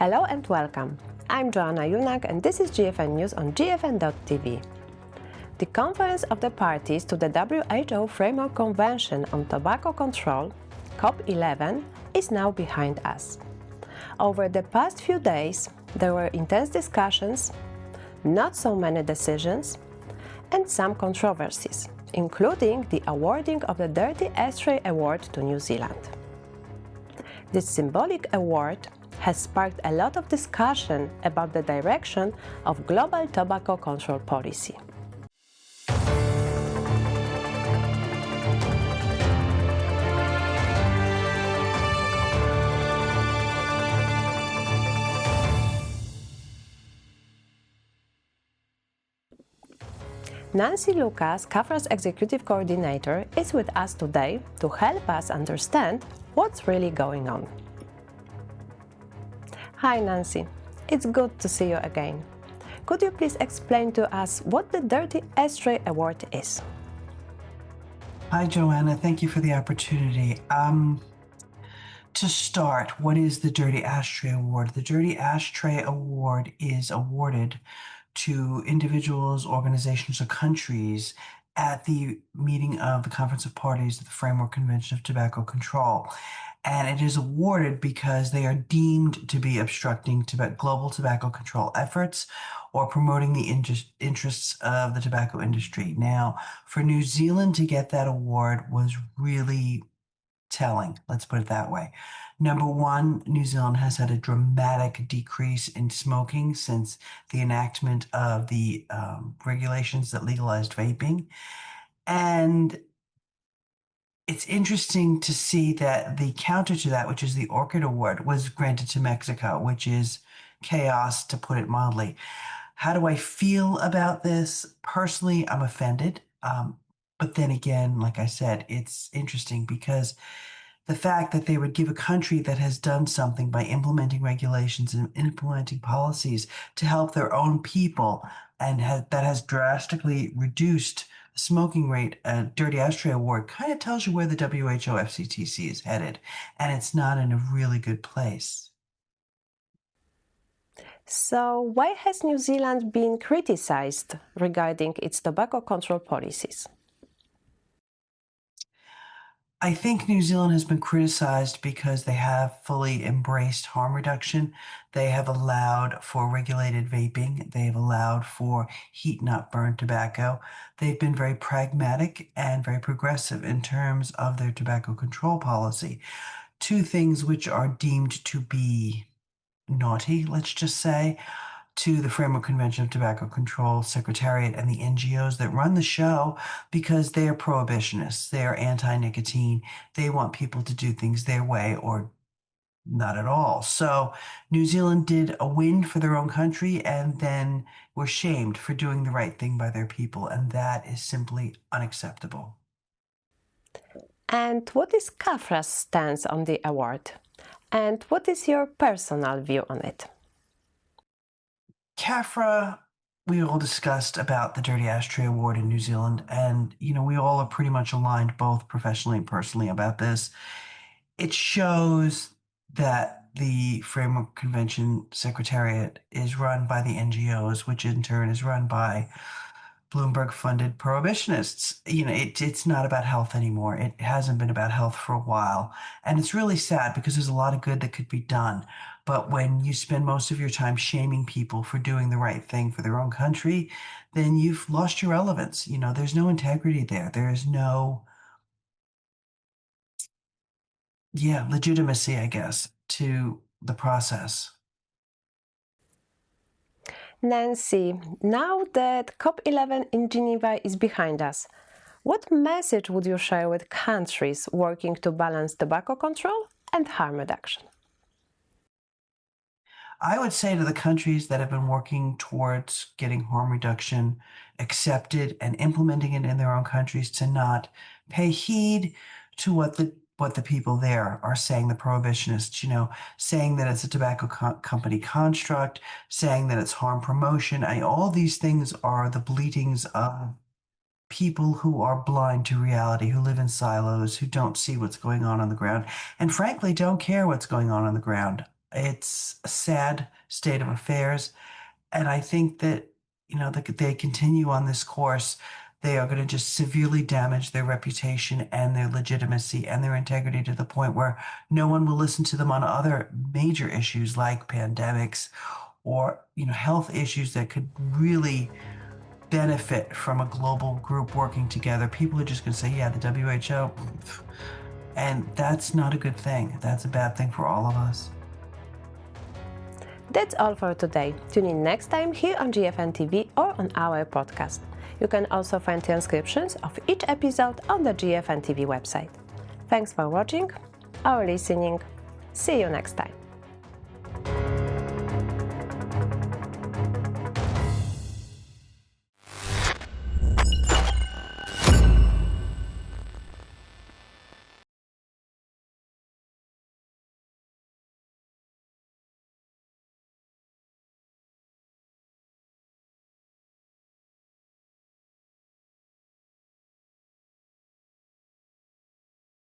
Hello and welcome. I'm Joanna Junak and this is GFN News on GFN.tv. The Conference of the Parties to the WHO Framework Convention on Tobacco Control, COP11, is now behind us. Over the past few days, there were intense discussions, not so many decisions, and some controversies, including the awarding of the Dirty Ashtray Award to New Zealand. This symbolic award has sparked a lot of discussion about the direction of global tobacco control policy. Nancy Loucas, CAPHRA's Executive Coordinator, is with us today to help us understand what's really going on. Hi Nancy, it's good to see you again. Could you please explain to us what the Dirty Ashtray Award is? Hi Joanna, thank you for the opportunity. To start, what is the Dirty Ashtray Award? The Dirty Ashtray Award is awarded to individuals, organizations, or countries at the meeting of the Conference of Parties to the Framework Convention of Tobacco Control. And it is awarded because they are deemed to be obstructing global tobacco control efforts or promoting the interests of the tobacco industry. Now, for New Zealand to get that award was really telling, let's put it that way. Number one, New Zealand has had a dramatic decrease in smoking since the enactment of the regulations that legalized vaping. And it's interesting to see that the counter to that, which is the Orchid Award, was granted to Mexico, which is chaos, to put it mildly. How do I feel about this? Personally, I'm offended. But then again, like I said, it's interesting because the fact that they would give a country that has done something by implementing regulations and implementing policies to help their own people and that has drastically reduced the smoking rate, a Dirty Ashtray Award kind of tells you where the WHO FCTC is headed, and it's not in a really good place. So why has New Zealand been criticized regarding its tobacco control policies? I think New Zealand has been criticized because they have fully embraced harm reduction. They have allowed for regulated vaping. They have allowed for heat not burn tobacco. They've been very pragmatic and very progressive in terms of their tobacco control policy. Two things which are deemed to be naughty, let's just say, to the Framework Convention of Tobacco Control Secretariat and the NGOs that run the show, because they are prohibitionists. They are anti-nicotine. They want people to do things their way or not at all. So New Zealand did a win for their own country and then were shamed for doing the right thing by their people, and that is simply unacceptable. And what is CAPHRA's stance on the award? And what is your personal view on it? CAPHRA, we all discussed about the Dirty Ashtray Award in New Zealand, and we all are pretty much aligned both professionally and personally about this. It shows that the Framework Convention Secretariat is run by the NGOs, which in turn is run by Bloomberg-funded prohibitionists. It's not about health anymore. It hasn't been about health for a while. And it's really sad because there's a lot of good that could be done. But when you spend most of your time shaming people for doing the right thing for their own country, then you've lost your relevance. There's no integrity there. There is no, legitimacy, I guess, to the process. Nancy, now that COP11 in Geneva is behind us, what message would you share with countries working to balance tobacco control and harm reduction? I would say to the countries that have been working towards getting harm reduction accepted and implementing it in their own countries to not pay heed to what the people there are saying, the prohibitionists, saying that it's a tobacco company construct, saying that it's harm promotion. All these things are the bleatings of people who are blind to reality, who live in silos, who don't see what's going on the ground, and frankly, don't care what's going on the ground. It's a sad state of affairs. And I think that, they continue on this course, they are going to just severely damage their reputation and their legitimacy and their integrity to the point where no one will listen to them on other major issues like pandemics or, health issues that could really benefit from a global group working together. People are just going to say, yeah, the WHO. And that's not a good thing. That's a bad thing for all of us. That's all for today. Tune in next time here on GFN TV or on our podcast. You can also find transcriptions of each episode on the GFN TV website. Thanks for watching or listening. See you next time.